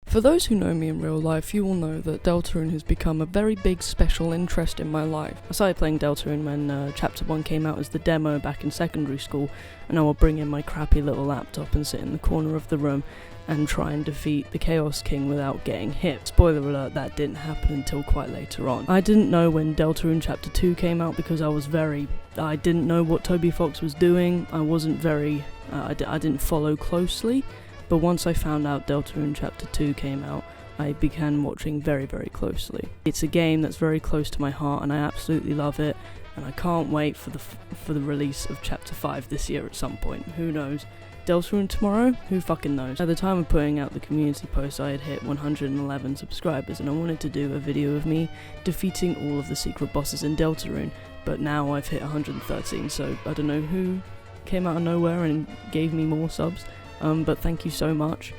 For those who know me in real life, you will know that Deltarune has become a very big special interest in my life. I started playing Deltarune when Chapter 1 came out as the demo back in secondary school, and I will bring in my crappy little laptop and sit in the corner of the room and try and defeat the Chaos King without getting hit. Spoiler alert, that didn't happen until quite later on. I didn't know when Deltarune Chapter 2 came out because I didn't know what Toby Fox was doing. I wasn't very, I didn't follow closely. But once I found out Deltarune Chapter 2 came out, I began watching very, very closely. It's a game that's very close to my heart and I absolutely love it, and I can't wait for the release of Chapter 5 this year at some point. Who knows? Deltarune tomorrow? Who fucking knows? At the time of putting out the community post, I had hit 111 subscribers and I wanted to do a video of me defeating all of the secret bosses in Deltarune, but now I've hit 113, so I don't know who came out of nowhere and gave me more subs. But thank you so much.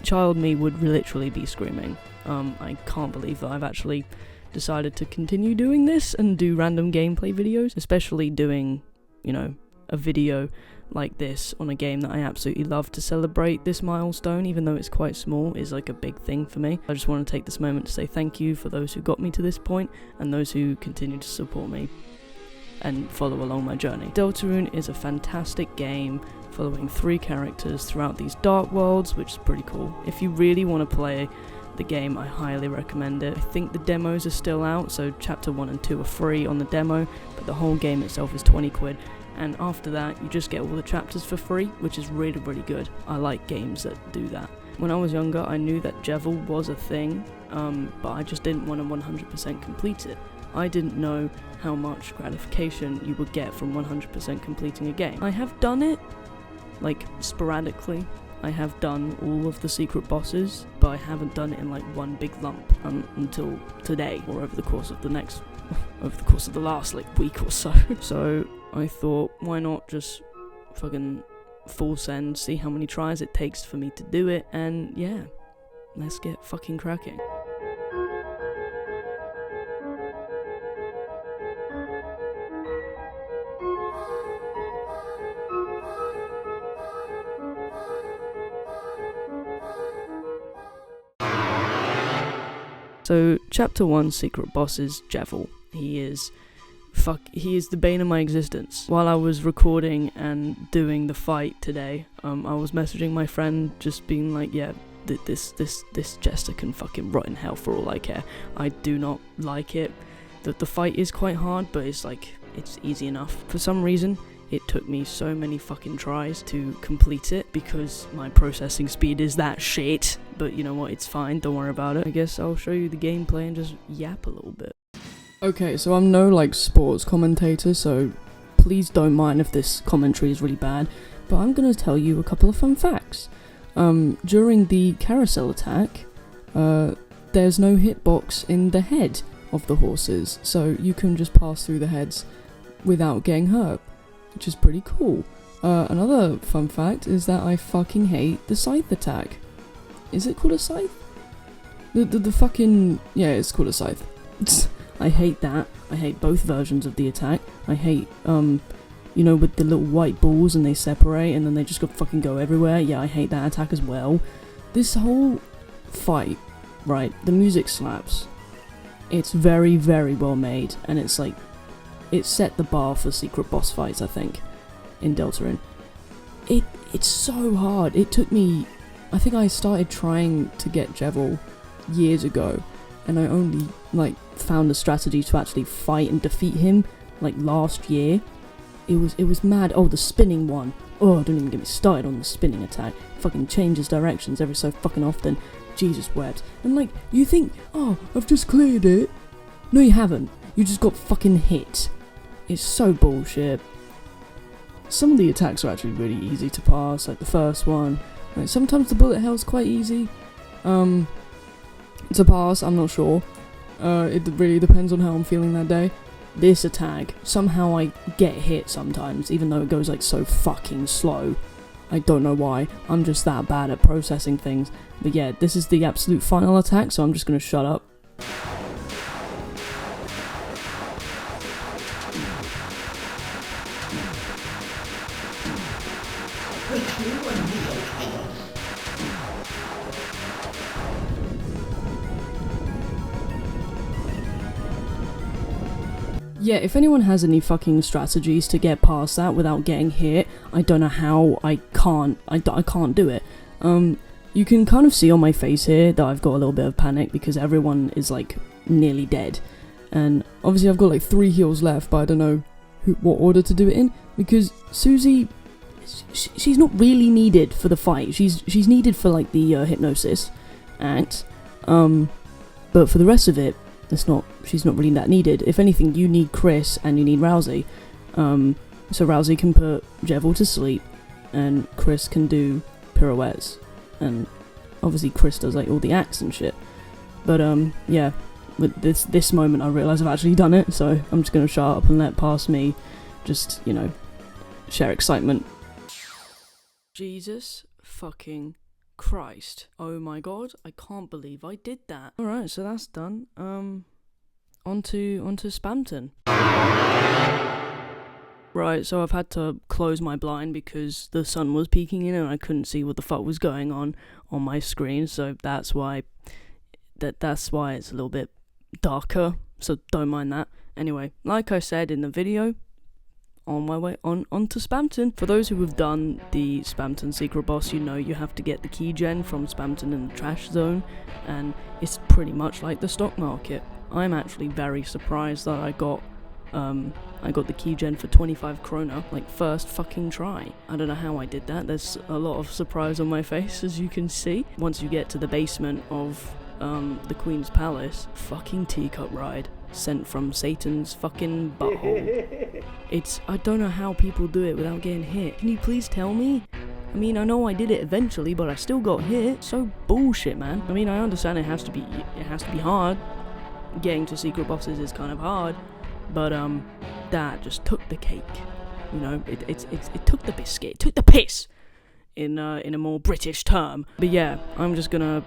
Child me would literally be screaming. I can't believe that I've actually decided to continue doing this and do random gameplay videos, especially doing, you know, a video like this on a game that I absolutely love. To celebrate this milestone, even though it's quite small, is like a big thing for me. I just want to take this moment to say thank you for those who got me to this point and those who continue to support me and follow along my journey. Deltarune is a fantastic game following 3 characters throughout these dark worlds, which is pretty cool. If you really want to play the game, I highly recommend it. I think the demos are still out, so Chapter 1 and 2 are free on the demo, but the whole game itself is 20 quid. And after that, you just get all the chapters for free, which is really, really good. I like games that do that. When I was younger, I knew that Jevil was a thing, but I just didn't want to 100% complete it. I didn't know how much gratification you would get from 100% completing a game. I have done it, like, sporadically. I have done all of the secret bosses, but I haven't done it in like one big lump until today, or over the course of the last like week or so. So I thought, why not just fucking full send, see how many tries it takes for me to do it, and yeah, let's get fucking cracking. So, Chapter 1 secret boss is Jevil. He is the bane of my existence. While I was recording and doing the fight today, I was messaging my friend, just being like, yeah, this jester can fucking rot in hell for all I care. I do not like it. The fight is quite hard, but it's easy enough. For some reason, it took me so many fucking tries to complete it because my processing speed is that shit. But you know what, it's fine, don't worry about it. I guess I'll show you the gameplay and just yap a little bit. Okay, so I'm no like sports commentator, so please don't mind if this commentary is really bad, but I'm gonna tell you a couple of fun facts. During the carousel attack, there's no hitbox in the head of the horses, so you can just pass through the heads without getting hurt, which is pretty cool. Another fun fact is that I fucking hate the scythe attack. Is it called a scythe? The fucking... yeah, it's called a scythe. I hate that. I hate both versions of the attack. I hate, you know, with the little white balls and they separate and then they just fucking go everywhere. Yeah, I hate that attack as well. This whole fight, right, the music slaps. It's very, very well made, and it's like, it set the bar for secret boss fights, I think, in Deltarune. It's so hard. It took me... I think I started trying to get Jevil years ago, and I only, like, found a strategy to actually fight and defeat him, like, last year. It was mad. Oh, the spinning one. Oh, don't even get me started on the spinning attack. Fucking changes directions every so fucking often. Jesus wept. And, like, you think, oh, I've just cleared it. No, you haven't. You just got fucking hit. It's so bullshit. Some of the attacks are actually really easy to pass, like the first one. Like, sometimes the bullet hell's quite easy to pass, I'm not sure. It really depends on how I'm feeling that day. This attack, somehow I get hit sometimes, even though it goes like so fucking slow. I don't know why, I'm just that bad at processing things. But yeah, this is the absolute final attack, so I'm just gonna shut up. yeah, if anyone has any fucking strategies to get past that without getting hit, I don't know how. I can't do it. You can kind of see on my face here that I've got a little bit of panic because everyone is like nearly dead. And obviously I've got like 3 heals left, but I don't know what order to do it in, because Susie, she's not really needed for the fight. She's needed for like the hypnosis act, but for the rest of it, she's not really that needed. If anything, you need Chris and you need Rousey. So Rousey can put Jevil to sleep, and Chris can do pirouettes, and obviously Chris does like all the acts and shit. But yeah. With this moment I realise I've actually done it, so I'm just gonna shut up and let past me just, you know, share excitement. Jesus fucking Christ. Oh my god, I can't believe I did that. Alright, so that's done. Onto Spamton. Right, so I've had to close my blind because the sun was peeking in and I couldn't see what the fuck was going on my screen, so that's why it's a little bit darker, so don't mind that. Anyway, like I said in the video, on my way onto Spamton. For those who have done the Spamton secret boss, you know you have to get the key gen from Spamton in the trash zone, and it's pretty much like the stock market. I'm actually very surprised that I got the key gen for 25 krona, like first fucking try. I don't know how I did that. There's a lot of surprise on my face, as you can see. Once you get to the basement of the Queen's Palace, fucking teacup ride sent from Satan's fucking butthole. I don't know how people do it without getting hit. Can you please tell me? I mean, I know I did it eventually, but I still got hit. So bullshit, man. I mean, I understand it has to be hard. Getting to secret bosses is kind of hard, but that just took the cake. You know, it took the biscuit. It took the piss. In a more British term. But yeah, I'm just gonna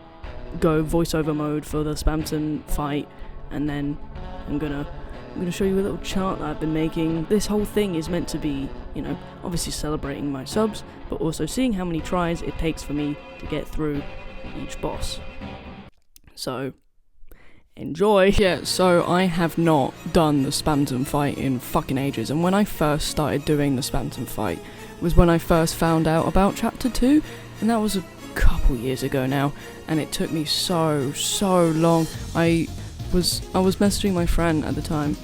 go voiceover mode for the Spamton fight, and then I'm gonna show you a little chart that I've been making. This whole thing is meant to be, you know, obviously celebrating my subs, but also seeing how many tries it takes for me to get through each boss. So, enjoy! Yeah, so I have not done the Spamton fight in fucking ages, and when I first started doing the Spamton fight was when I first found out about Chapter 2, and that was a couple years ago now, and it took me so long. I was messaging my friend at the time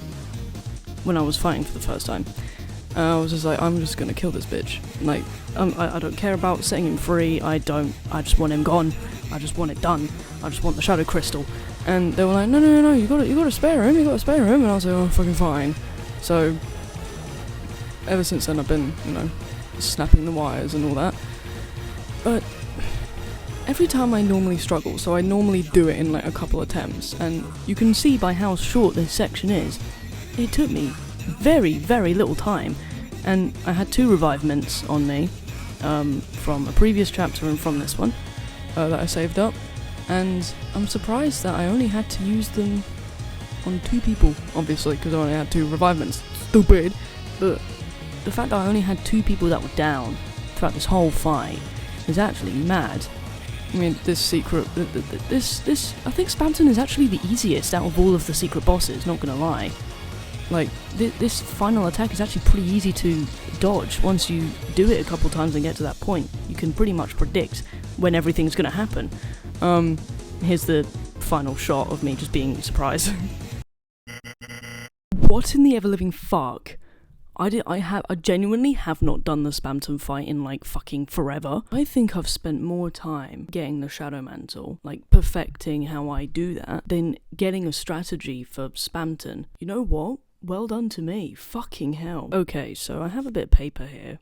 when I was fighting for the first time. I was just like, I'm just gonna kill this bitch. Like, I don't care about setting him free. I just want him gone. I just want it done. I just want the Shadow Crystal. And they were like, no, you gotta spare him. And I was like, oh, fucking fine. So ever since then, I've been, you know, snapping the wires and all that. But every time I normally struggle, so I normally do it in like a couple attempts, and you can see by how short this section is, it took me very little time, and I had 2 revivements on me, from a previous chapter and from this one, that I saved up, and I'm surprised that I only had to use them on 2 people, obviously, because I only had 2 revivements. Stupid! But the fact that I only had 2 people that were down throughout this whole fight is actually mad. I mean, this secret, I think Spamton is actually the easiest out of all of the secret bosses, not gonna lie. Like, this final attack is actually pretty easy to dodge. Once you do it a couple times and get to that point, you can pretty much predict when everything's gonna happen. Here's the final shot of me just being surprised. What in the ever-living fuck? I genuinely have not done the Spamton fight in like fucking forever. I think I've spent more time getting the Shadow Mantle, like perfecting how I do that, than getting a strategy for Spamton. You know what? Well done to me. Fucking hell. Okay, so I have a bit of paper here.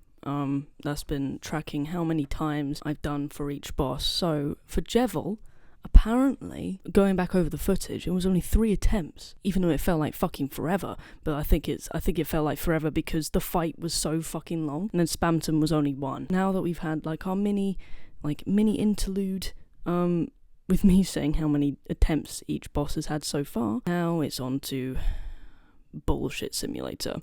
That's been tracking how many times I've done for each boss. So for Jevil, apparently, going back over the footage, it was only 3 attempts, even though it felt like fucking forever. But I think it felt like forever because the fight was so fucking long, and then Spamton was only 1. Now that we've had like our mini interlude, with me saying how many attempts each boss has had so far, now it's on to Bullshit Simulator.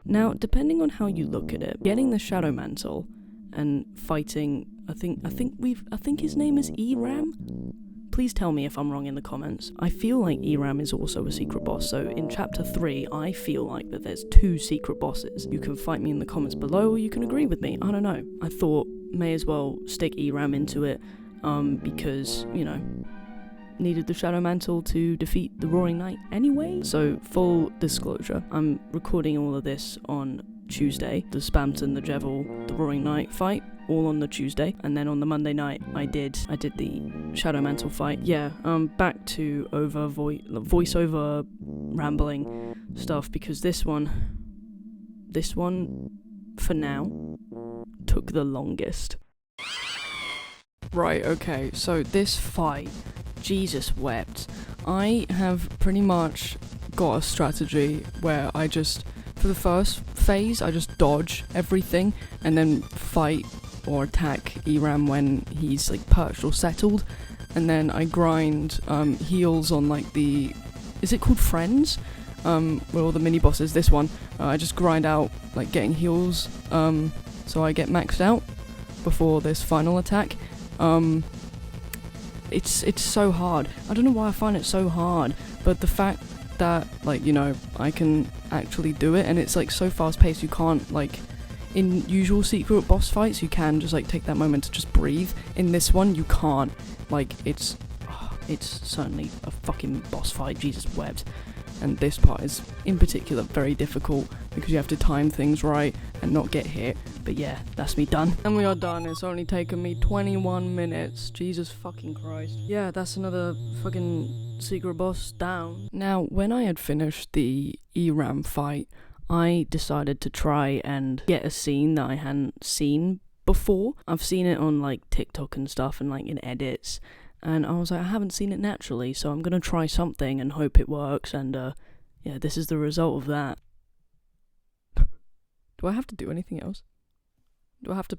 Now, depending on how you look at it, getting the Shadow Mantle and fighting, I think his name is Eram? please tell me if I'm wrong in the comments. I feel like ERAM is also a secret boss, so in chapter 3, I feel like that there's 2 secret bosses. You can fight me in the comments below, or you can agree with me, I don't know. I thought, may as well stick ERAM into it, because, you know, needed the Shadow Mantle to defeat the Roaring Knight anyway. So, full disclosure, I'm recording all of this on Tuesday. The Spamton, the Jevil, the Roaring Knight fight, all on the Tuesday, and then on the Monday night I did the Shadow Mantle fight. Yeah, back to voiceover rambling stuff, because this one for now took the longest. Right, okay, so this fight, Jesus wept. I have pretty much got a strategy where I just, for the first phase, I just dodge everything and then fight or attack ERAM when he's like perched or settled, and then I grind heals on like the, is it called friends? With all the mini bosses. This one, I just grind out like getting heals, so I get maxed out before this final attack. It's so hard. I don't know why I find it so hard, but the fact that, like, you know, I can actually do it, and it's like so fast paced, you can't, like, in usual secret boss fights you can just like take that moment to just breathe. In this one you can't. Like, it's certainly a fucking boss fight, Jesus wept. And this part is in particular very difficult because you have to time things right and not get hit. But yeah, that's me done. And we are done. It's only taken me 21 minutes. Jesus fucking Christ. Yeah, that's another fucking secret boss down. Now, when I had finished the ERAM fight, I decided to try and get a scene that I hadn't seen before. I've seen it on like TikTok and stuff and like in edits, and I was like, I haven't seen it naturally, so I'm gonna try something and hope it works, and yeah, this is the result of that. Do I have to do anything else? Do I have to...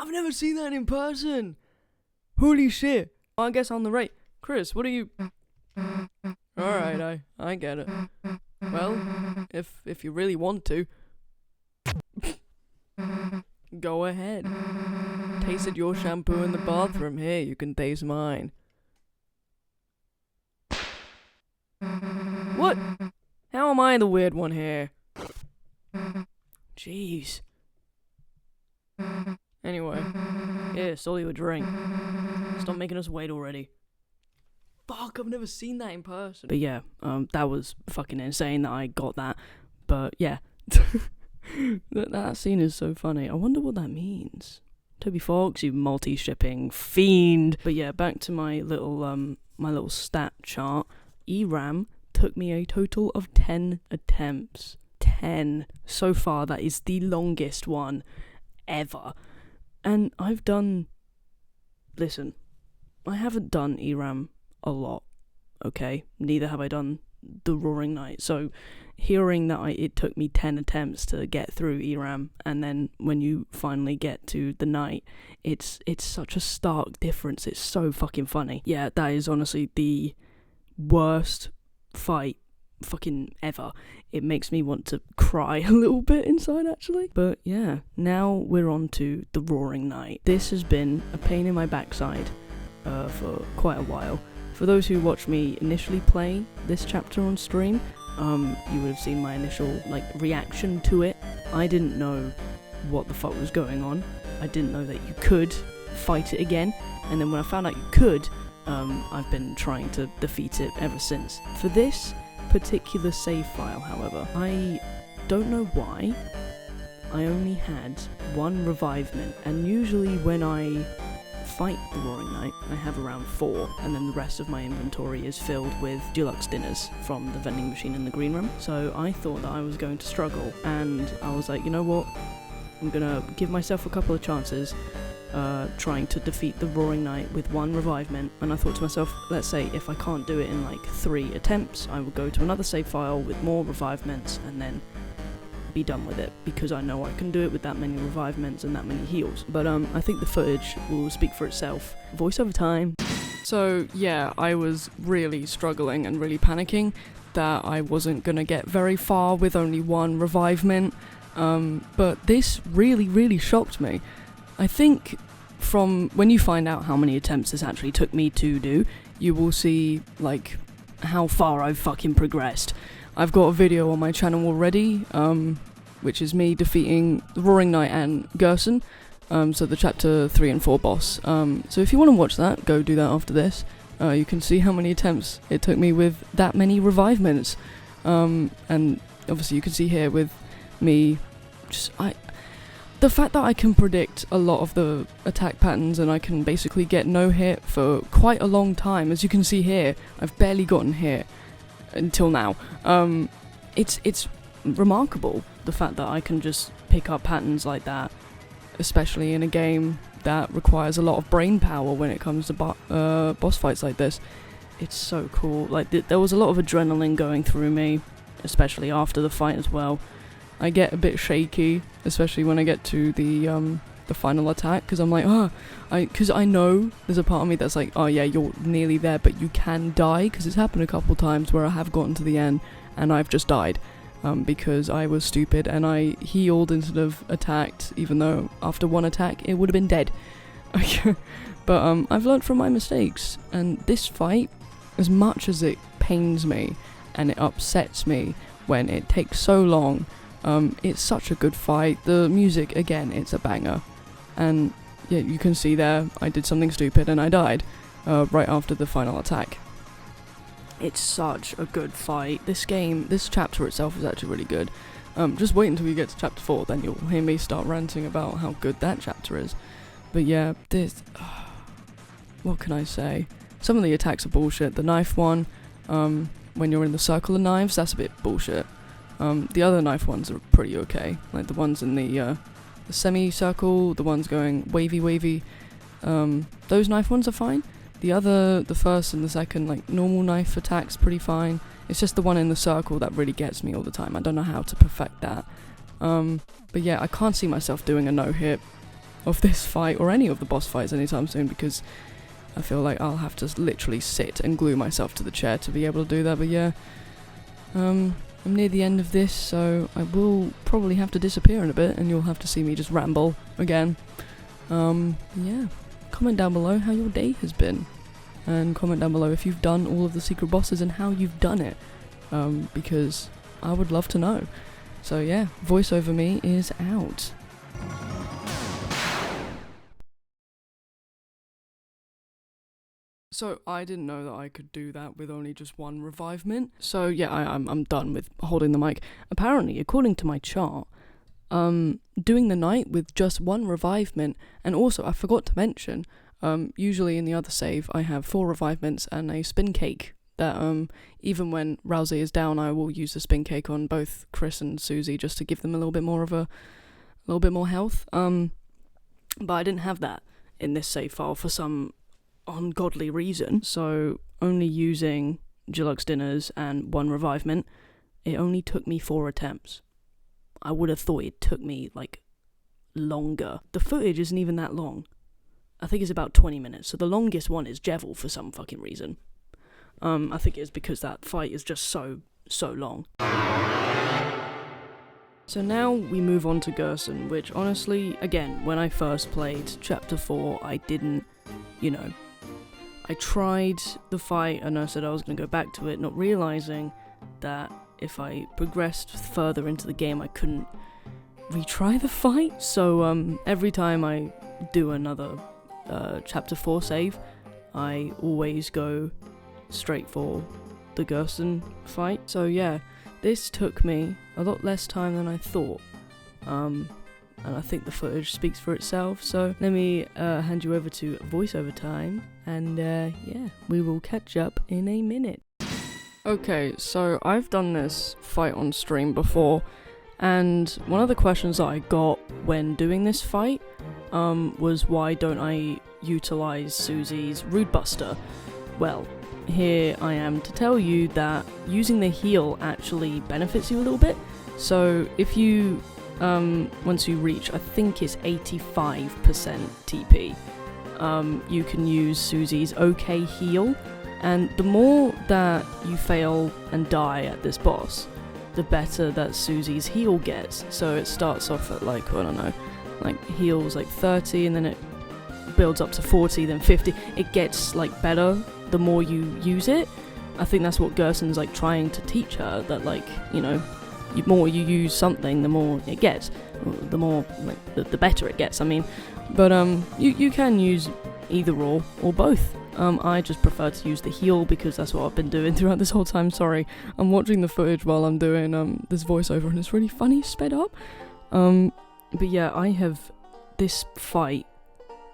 I've never seen that in person! Holy shit! I guess I'm the right... Chris, what are you... Alright, I get it. Well, if you really want to... Go ahead. Tasted your shampoo in the bathroom. Here, you can taste mine. What? How am I the weird one here? Jeez. Anyway, here, stole you a drink. Stop making us wait already. Fuck, I've never seen that in person. But yeah, that was fucking insane that I got that. But yeah, that scene is so funny. I wonder what that means. Toby Fox, you multi-shipping fiend. But yeah, back to my little stat chart. ERAM took me a total of 10 attempts. 10. So far, that is the longest one ever. And I've done... Listen, I haven't done ERAM a lot, okay? Neither have I done the Roaring Knight. So hearing that it took me 10 attempts to get through ERAM, and then when you finally get to the night, it's such a stark difference. It's so fucking funny. Yeah, that is honestly the worst fight fucking ever. It makes me want to cry a little bit inside, actually. But yeah, now we're on to the Roaring Knight. This has been a pain in my backside for quite a while. For those who watched me initially play this chapter on stream, you would have seen my initial reaction to it. I didn't know what the fuck was going on. I didn't know that you could fight it again, and then when I found out you could, I've been trying to defeat it ever since. For this particular save file, however, I don't know why, I only had one revivement, and usually when I fight the Roaring Knight, I have around 4, and then the rest of my inventory is filled with deluxe dinners from the vending machine in the green room. So I thought that I was going to struggle, and I was like, you know what, I'm gonna give myself a couple of chances trying to defeat the Roaring Knight with one revivement. And I thought to myself, let's say if I can't do it in 3 attempts, I will go to another save file with more revivements and then be done with it, because I know I can do it with that many revivements and that many heals. But I think the footage will speak for itself. Voiceover time. So yeah, I was really struggling and really panicking that I wasn't gonna get very far with only one revivement, but this really shocked me. I think from when you find out how many attempts this actually took me to do, you will see, like, how far I've fucking progressed. I've got a video on my channel already, which is me defeating the Roaring Knight and Gerson, so the chapter 3 and 4 boss. So if you want to watch that, go do that after this. You can see how many attempts it took me with that many revivements. And obviously you can see here with me, the fact that I can predict a lot of the attack patterns and I can basically get no hit for quite a long time. As you can see here, I've barely gotten hit until now. It's remarkable, the fact that I can just pick up patterns like that, especially in a game that requires a lot of brain power when it comes to boss fights like this. It's so cool. Like, there was a lot of adrenaline going through me, especially after the fight as well. I get a bit shaky, especially when I get to the final attack, because I'm like, because I know there's a part of me that's like, oh yeah, you're nearly there, but you can die, because it's happened a couple times where I have gotten to the end and I've just died, because I was stupid and I healed instead of attacked, even though after one attack it would have been dead. But I've learned from my mistakes, and this fight, as much as it pains me and it upsets me when it takes so long, it's such a good fight. The music, again, it's a banger. And yeah, you can see there, I did something stupid and I died right after the final attack. It's such a good fight. This chapter itself is actually really good. Just wait until you get to chapter 4, then you'll hear me start ranting about how good that chapter is. But yeah, what can I say? Some of the attacks are bullshit. The knife one, when you're in the circle of knives, that's a bit bullshit. The other knife ones are pretty okay, like the ones in the semicircle, the ones going wavy, those knife ones are fine. The first and the second, like, normal knife attacks, pretty fine. It's just the one in the circle that really gets me all the time. I don't know how to perfect that. But yeah, I can't see myself doing a no-hit of this fight, or any of the boss fights anytime soon, because I feel like I'll have to literally sit and glue myself to the chair to be able to do that. But yeah, I'm near the end of this, so I will probably have to disappear in a bit, and you'll have to see me just ramble again. Yeah, comment down below how your day has been, and comment down below if you've done all of the secret bosses and how you've done it, because I would love to know. So yeah, Voice Over Me is out. So I didn't know that I could do that with only just one revivement. So yeah, I'm done with holding the mic. Apparently, according to my chart, doing the night with just one revivement, and also I forgot to mention, usually in the other save I have 4 revivements and a spin cake that even when Rousey is down, I will use the spin cake on both Chris and Susie just to give them a little bit more health. But I didn't have that in this save file for some ungodly reason, so only using Deluxe Dinners and 1 revivement, it only took me 4 attempts. I would have thought it took me, like, longer. The footage isn't even that long. I think it's about 20 minutes, so the longest one is Jevil for some fucking reason. I think it's because that fight is just so long. So now we move on to Gerson, which honestly, again, when I first played Chapter 4, I didn't, I tried the fight and I said I was going to go back to it, not realizing that if I progressed further into the game, I couldn't retry the fight. So every time I do another Chapter 4 save, I always go straight for the Gerson fight. So yeah, this took me a lot less time than I thought. And I think the footage speaks for itself, so let me hand you over to voiceover time, and yeah, we will catch up in a minute. Okay, so I've done this fight on stream before, and one of the questions that I got when doing this fight was why don't I utilize Susie's Rude Buster? Well, here I am to tell you that using the heal actually benefits you a little bit. So if you once you reach, I think it's 85% TP, you can use Susie's OK Heal, And the more that you fail and die at this boss, the better that Susie's heal gets. So it starts off at like, I don't know, like heals like 30, and then it builds up to 40, then 50. It gets like better the more you use it. I think that's what Gerson's like trying to teach her, that like, you know, the more you use something, the more it gets, the more like the better it gets, I mean. But you can use either or both. I just prefer to use the heal because that's what I've been doing throughout this whole time. Sorry, I'm watching the footage while I'm doing this voiceover, and it's really funny, sped up. But yeah, I have this fight,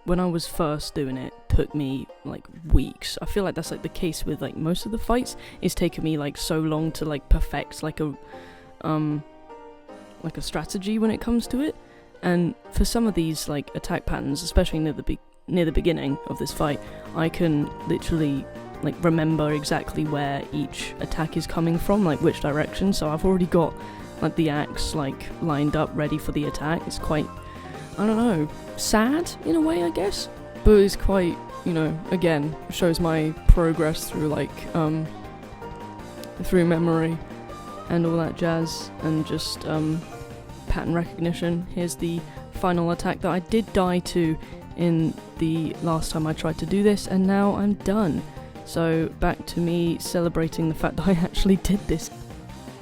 when I was first doing it, took me like weeks. I feel like that's like the case with like most of the fights. It's taken me like so long to like perfect like a strategy when it comes to it. And for some of these like attack patterns, especially near the beginning of this fight, I can literally like remember exactly where each attack is coming from, like which direction. So I've already got like the axe like lined up ready for the attack. It's quite, I don't know, sad in a way, I guess, but it's quite, you know, again, shows my progress through like through memory and all that jazz, and just pattern recognition. Here's the final attack that I did die to in the last time I tried to do this, and now I'm done. So back to me celebrating the fact that I actually did this.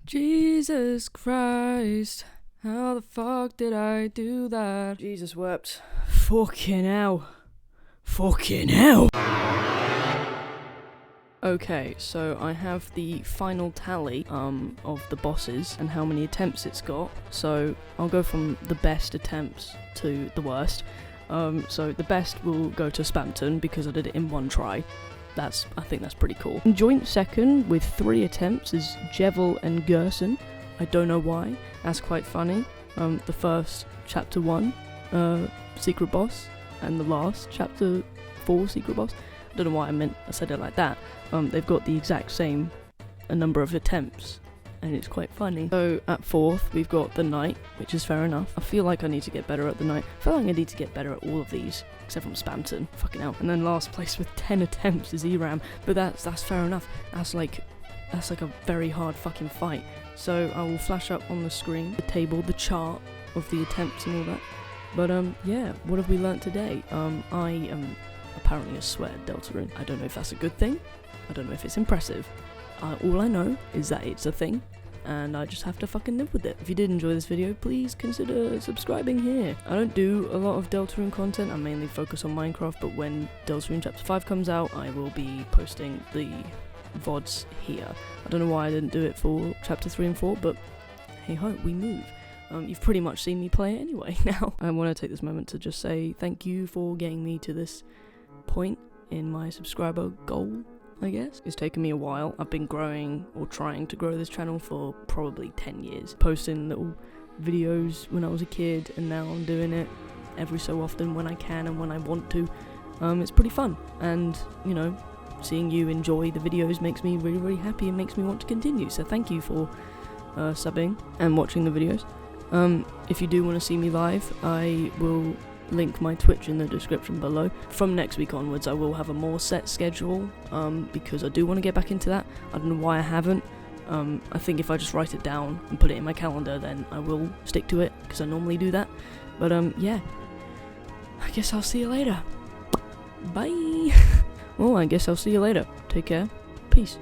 Jesus Christ, how the fuck did I do that? Jesus wept. Fucking hell. Fucking hell. Okay, so I have the final tally of the bosses and how many attempts it's got. So I'll go from the best attempts to the worst. So the best will go to Spamton because I did it in one try. I think that's pretty cool. In joint second with 3 attempts is Jevel and Gerson. I don't know why. That's quite funny. The first chapter 1 secret boss, and the last chapter 4 secret boss. I don't know why I said it like that. They've got the exact same number of attempts, and it's quite funny. So at 4th we've got the Knight, which is fair enough. I feel like I need to get better at the Knight. I feel like I need to get better at all of these, except from Spamton. Fucking hell. And then last place with 10 attempts is Eram, but that's fair enough. That's like a very hard fucking fight. So I will flash up on the screen the table, the chart of the attempts and all that. But yeah, what have we learnt today? I am apparently a sweat at Deltarune. I don't know if that's a good thing. I don't know if it's impressive. All I know is that it's a thing, and I just have to fucking live with it. If you did enjoy this video, please consider subscribing here. I don't do a lot of Deltarune content. I mainly focus on Minecraft, but when Deltarune Chapter 5 comes out, I will be posting the VODs here. I don't know why I didn't do it for Chapter 3 and 4, but hey ho, we move. You've pretty much seen me play it anyway now. I want to take this moment to just say thank you for getting me to this point in my subscriber goal, I guess. It's taken me a while. I've been growing, or trying to grow this channel, for probably 10 years. Posting little videos when I was a kid, and now I'm doing it every so often when I can and when I want to. It's pretty fun, and you know, seeing you enjoy the videos makes me really, really happy and makes me want to continue. So thank you for subbing and watching the videos. If you do want to see me live, I will link my Twitch in the description below. From next week onwards, I will have a more set schedule, because I do want to get back into that. I don't know why I haven't. I think if I just write it down and put it in my calendar, then I will stick to it, because I normally do that. But yeah, I guess I'll see you later. Bye. Well, I guess I'll see you later. Take care. Peace.